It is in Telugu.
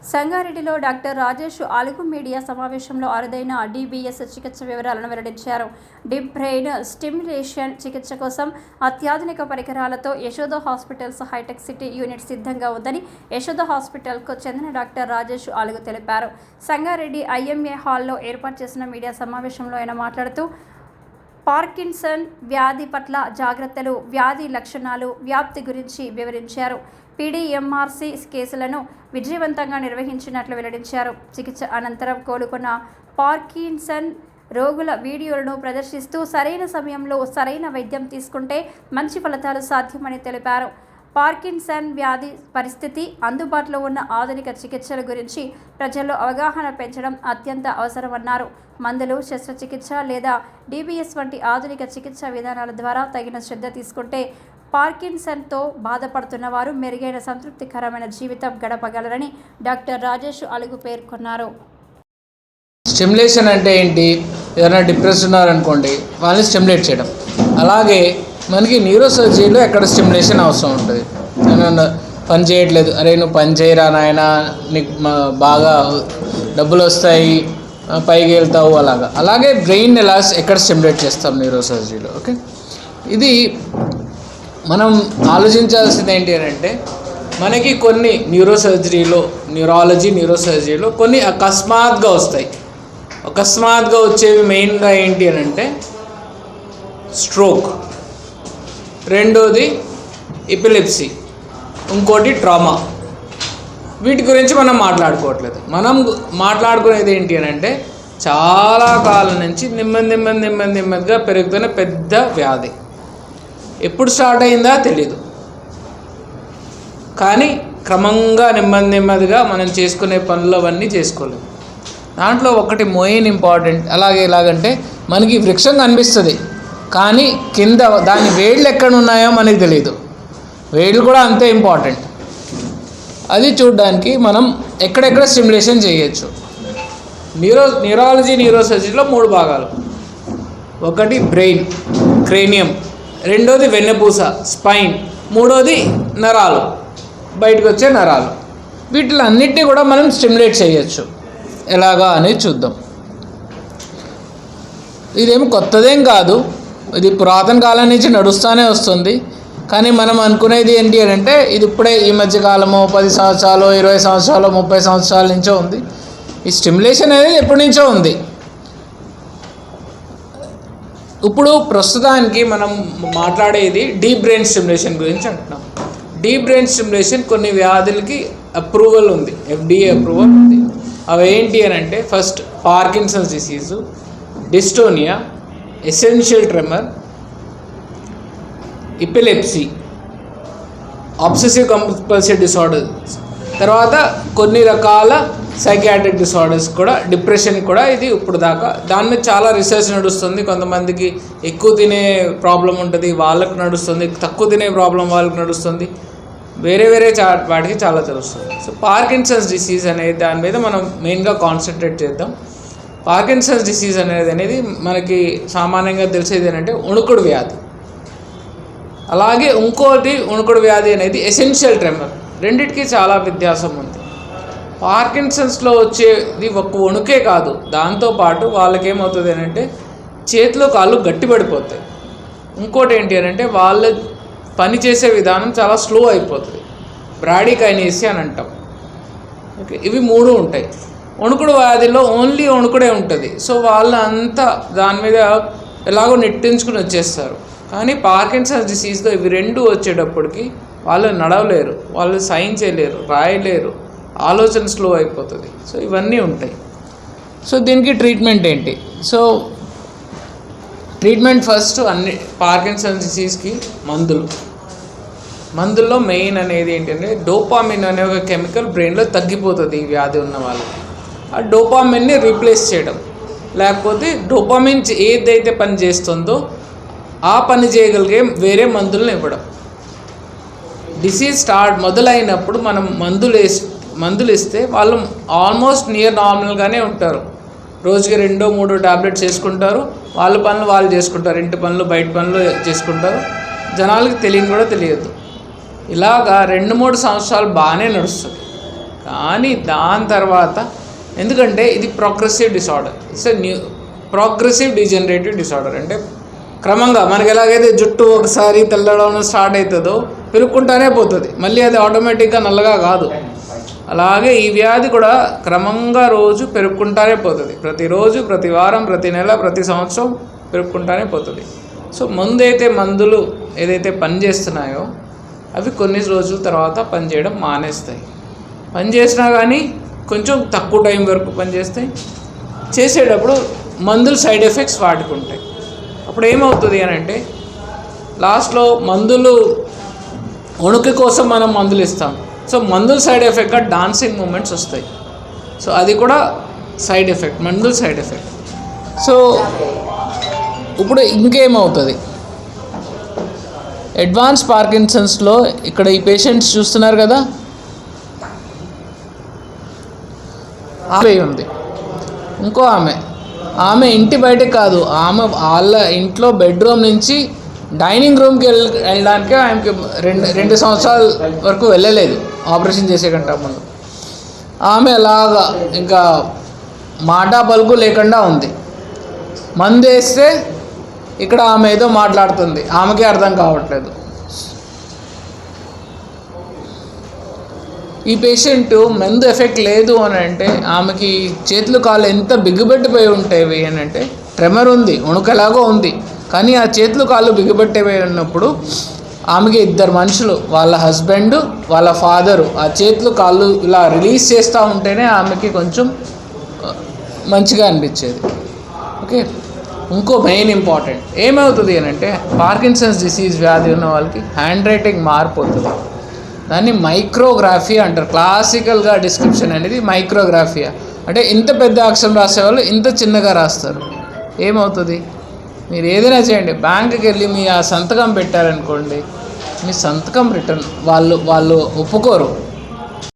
సంగారెడ్డిలో డాక్టర్ రాజేష్ ఆలుగు మీడియా సమావేశంలో అరుదైన DBS చికిత్స వివరాలను వెల్లడించారు. డీప్ బ్రెయిన్ స్టిమ్యులేషన్ చికిత్స కోసం అత్యాధునిక పరికరాలతో యశోద హాస్పిటల్స్ హైటెక్ సిటీ యూనిట్ సిద్ధంగా ఉందని యశోద హాస్పిటల్కు చెందిన డాక్టర్ రాజేష్ ఆలుగు తెలిపారు. సంగారెడ్డి IMA హాల్లో ఏర్పాటు చేసిన మీడియా సమావేశంలో ఆయన మాట్లాడుతూ పార్కిన్సన్ వ్యాధి పట్ల జాగ్రత్తలు, వ్యాధి లక్షణాలు, వ్యాప్తి గురించి వివరించారు. PDMRC కేసులను విజయవంతంగా నిర్వహించినట్లు వెల్లడించారు. చికిత్స అనంతరం కోలుకున్న పార్కిన్సన్ రోగుల వీడియోలను ప్రదర్శిస్తూ సరైన సమయంలో సరైన వైద్యం తీసుకుంటే మంచి ఫలితాలు సాధ్యమని తెలిపారు. పార్కిన్సన్ వ్యాధి పరిస్థితి, అందుబాటులో ఉన్న ఆధునిక చికిత్సల గురించి ప్రజల్లో అవగాహన పెంచడం అత్యంత అవసరమన్నారు. మందులు, శస్త్రచికిత్స లేదా DBS వంటి ఆధునిక చికిత్సా విధానాల ద్వారా తగిన శ్రద్ధ తీసుకుంటే పార్కిన్సన్తో బాధపడుతున్న వారు మెరుగైన సంతృప్తికరమైన జీవితం గడపగలరని డాక్టర్ రాజేష్ ఆలుగు పేర్కొన్నారు. స్టిమ్యులేషన్ అంటే ఏంటి? ఏదైనా డిప్రెస్ ఉన్నారనుకోండి, వాళ్ళని స్టిమ్యులేట్ చేయడం. అలాగే మనకి న్యూరోసర్జరీలో ఎక్కడ స్టిమ్యులేషన్ అవసరం ఉంటుంది. ఏమన్నా పని చేయట్లేదు, అరే నువ్వు పని చేయరా నాయన, నీకు బాగా డబ్బులు వస్తాయి, పైకి వెళ్తావు, అలాగే బ్రెయిన్ ఎక్కడ స్టిమ్యులేట్ చేస్తాం న్యూరోసర్జరీలో. ఓకే, ఇది మనం ఆలోచించాల్సింది ఏంటి అని అంటే, మనకి కొన్ని న్యూరోసర్జరీలో కొన్ని అకస్మాత్తుగా వస్తాయి. అకస్మాత్తుగా వచ్చేవి మెయిన్గా ఏంటి అని అంటే స్ట్రోక్, రెండోది ఎపిలెప్సీ, ఇంకోటి ట్రామా. వీటి గురించి మనం మాట్లాడుకోవట్లేదు. మనం మాట్లాడుకునేది ఏంటి అని అంటే చాలా కాలం నుంచి నెమ్మదిగా పెరుగుతున్న పెద్ద వ్యాధి. ఎప్పుడు స్టార్ట్ అయిందా తెలీదు, కానీ క్రమంగా నెమ్మదిగా మనం చేసుకునే పనులు అవన్నీ చేసుకోలేము. దాంట్లో ఒకటి మెయిన్ ఇంపార్టెంట్. ఎలాగంటే మనకి వృక్షం కనిపిస్తుంది, కానీ కింద దాని వేళ్ళు ఎక్కడ ఉన్నాయో మనకి తెలియదు. వేళ్ళు కూడా అంతే ఇంపార్టెంట్. అది చూడడానికి మనం ఎక్కడెక్కడ స్టిమ్యులేషన్ చేయొచ్చు. న్యూరోసర్జరీలో 3 భాగాలు. ఒకటి బ్రెయిన్, క్రేనియం, రెండోది వెన్నపూస, స్పైన్, మూడోది నరాలు, బయటకు వచ్చే నరాలు. వీటిలన్నిటినీ కూడా మనం స్టిమ్యులేట్ చేయొచ్చు. ఎలాగా అనేది చూద్దాం. ఇదేమి కొత్తదేం కాదు, ఇది పురాతన కాలం నుంచి నడుస్తూనే వస్తుంది. కానీ మనం అనుకునేది ఏంటి అని అంటే ఇది ఇప్పుడే ఈ మధ్యకాలము 10 సంవత్సరాలు, 20 సంవత్సరాలు, 30 సంవత్సరాల నుంచో ఉంది. ఈ స్టిమ్యులేషన్ అనేది ఎప్పటి నుంచో ఉంది. ఇప్పుడు ప్రస్తుతానికి మనం మాట్లాడేది డీప్ బ్రెయిన్ స్టిమ్యులేషన్ గురించి అంటున్నాం. డీప్ బ్రెయిన్ స్టిమ్యులేషన్ కొన్ని వ్యాధులకి అప్రూవల్ ఉంది, FDA అప్రూవల్ ఉంది. అవి ఏంటి అని అంటే first Parkinson's disease, dystonia, essential tremor, epilepsy, obsessive compulsive disorders, తర్వాత కొన్ని రకాల సైకియాట్రిక్ డిసార్డర్స్ కూడా, డిప్రెషన్కి కూడా ఇది ఇప్పుడు దాకా దాని మీద చాలా రీసెర్చ్ నడుస్తుంది. కొంతమందికి ఎక్కువ తినే ప్రాబ్లం ఉంటుంది, వాళ్ళకు నడుస్తుంది. తక్కువ తినే ప్రాబ్లం వాళ్ళకి నడుస్తుంది. వేరే వాటికి చాలా తెలుస్తుంది. సో పార్కిన్సన్స్ డిసీజ్ అనేది దాని మీద మనం మెయిన్గా కాన్సన్ట్రేట్ చేద్దాం. పార్కిన్సన్స్ డిసీజ్ అనేది మనకి సామాన్యంగా తెలిసేది ఏంటంటే వణుకుడు వ్యాధి. అలాగే ఇంకోటి వణుకుడు వ్యాధి అనేది ఎసెన్షియల్ ట్రెమర్. రెండిటికి చాలా వ్యత్యాసం ఉంది. పార్కిన్సన్స్లో వచ్చేది ఒక వణుకే కాదు, దాంతోపాటు వాళ్ళకి ఏమవుతుంది అని అంటే చేతిలో కాళ్ళు గట్టిపడిపోతాయి. ఇంకోటి ఏంటి అని అంటే వాళ్ళ పని చేసే విధానం చాలా స్లో అయిపోతుంది, బ్రాడీకైనేసియా అని అంటాం. ఓకే, ఇవి 3 ఉంటాయి. వణుకుడు వ్యాధిలో ఓన్లీ వణుకుడే ఉంటుంది. సో వాళ్ళు అంతా దాని మీద ఎలాగో నెట్టించుకుని వచ్చేస్తారు. కానీ పార్కిన్సన్స్ డిసీజ్తో ఇవి 2 వచ్చేటప్పటికి వాళ్ళు నడవలేరు, వాళ్ళు సైన్ చేయలేరు, రాయలేరు, ఆలోచన స్లో అయిపోతుంది. సో ఇవన్నీ ఉంటాయి. సో దీనికి ట్రీట్మెంట్ ఏంటి? సో ట్రీట్మెంట్ ఫస్ట్ అన్ని పార్కిన్సన్స్ డిసీజ్కి మందుల్లో మెయిన్ అనేది ఏంటంటే డోపామిన్ అనే ఒక కెమికల్ బ్రెయిన్లో తగ్గిపోతుంది ఈ వ్యాధి ఉన్న వాళ్ళకి. ఆ డోపామిన్ని రీప్లేస్ చేయడం, లేకపోతే డోపామిన్ ఏదైతే పని చేస్తుందో ఆ పని చేయగలిగే వేరే మందులను ఇవ్వడం. డిసీజ్ మొదలైనప్పుడు మనం మందులు ఇస్తే వాళ్ళు ఆల్మోస్ట్ నియర్ నార్మల్గానే ఉంటారు. రోజుకి 2-3 టాబ్లెట్స్ చేసుకుంటారు, వాళ్ళ పనులు వాళ్ళు చేసుకుంటారు, ఇంటి పనులు బయట పనులు చేసుకుంటారు. జనాలకి తెలియదు. ఇలాగా 2-3 సంవత్సరాలు బాగానే నడుస్తుంది. కానీ దాని తర్వాత ఎందుకంటే ఇది progressive disorder, it's progressive degenerative disorder. అంటే క్రమంగా మనకి ఎలాగైతే జుట్టు ఒకసారి తెల్లడం స్టార్ట్ అవుతుందో పెరుగుకుంటానే పోతుంది, మళ్ళీ అది ఆటోమేటిక్గా నల్లగా కాదు. అలాగే ఈ వ్యాధి కూడా క్రమంగా రోజు పెరుగుకుంటానే పోతుంది, ప్రతిరోజు, ప్రతి వారం, ప్రతి నెల, ప్రతి సంవత్సరం పెరుగుకుంటానే పోతుంది. సో ముందైతే మందులు ఏదైతే పనిచేస్తున్నాయో అవి కొన్ని రోజుల తర్వాత పనిచేయడం మానేస్తాయి. పనిచేసినా కానీ కొంచెం తక్కువ టైం వరకు పనిచేస్తాయి. చేసేటప్పుడు మందులు సైడ్ ఎఫెక్ట్స్ వాటికి ఉంటాయి. అప్పుడు ఏమవుతుంది అని అంటే లాస్ట్లో మందులు వణుకు కోసం మనం మందులు ఇస్తాం. సో మందులు సైడ్ ఎఫెక్ట్గా డాన్సింగ్ మూమెంట్స్ వస్తాయి. సో అది కూడా సైడ్ ఎఫెక్ట్, మందులు సైడ్ ఎఫెక్ట్. సో ఇప్పుడు ఇంకేమవుతుంది, అడ్వాన్స్ పార్కిన్సన్స్లో ఇక్కడ ఈ పేషెంట్స్ చూస్తున్నారు కదా, ఆమె ఉంది, ఇంకో ఆమె ఇంటి బయటకు కాదు, ఆమె వాళ్ళ ఇంట్లో బెడ్రూమ్ నుంచి డైనింగ్ రూమ్కి వెళ్ళడానికే ఆమెకి రెండు సంవత్సరాల వరకు వెళ్ళలేదు ఆపరేషన్ చేసే కంటే ముందు. ఆమె అలాగా ఇంకా మాట పలుకు లేకుండా ఉంది. మందు వేస్తే ఇక్కడ ఆమె ఏదో మాట్లాడుతుంది, ఆమెకే అర్థం కావట్లేదు. ఈ పేషెంట్ మందు ఎఫెక్ట్ లేదు అని అంటే ఆమెకి చేతులు కాళ్ళు ఎంత బిగ్గుబెట్టిపోయి ఉంటాయి అని అంటే, ట్రెమర్ ఉంది, వణుకలాగో ఉంది, కానీ ఆ చేతులు కాళ్ళు బిగ్గుబెట్టిపోయి ఉన్నప్పుడు ఆమెకి ఇద్దరు మనుషులు, వాళ్ళ హస్బెండ్, వాళ్ళ ఫాదరు ఆ చేతులు కాళ్ళు ఇలా రిలీజ్ చేస్తూ ఉంటేనే ఆమెకి కొంచెం మంచిగా అనిపించేది. ఓకే, ఇంకో మెయిన్ ఇంపార్టెంట్ ఏమవుతుంది అని అంటే పార్కిన్సన్స్ డిసీజ్ వ్యాధి ఉన్న వాళ్ళకి హ్యాండ్ రైటింగ్ మారిపోతుంది. దాన్ని మైక్రోగ్రాఫియా అంటారు. క్లాసికల్గా డిస్క్రిప్షన్ అనేది మైక్రోగ్రాఫియా అంటే ఇంత పెద్ద అక్షరం రాసేవాళ్ళు ఇంత చిన్నగా రాస్తారు. ఏమవుతుంది, మీరు ఏదైనా చేయండి, బ్యాంకుకి వెళ్ళి మీ ఆ సంతకం పెట్టారనుకోండి, మీ సంతకం రిటర్న్ వాళ్ళు ఒప్పుకోరు.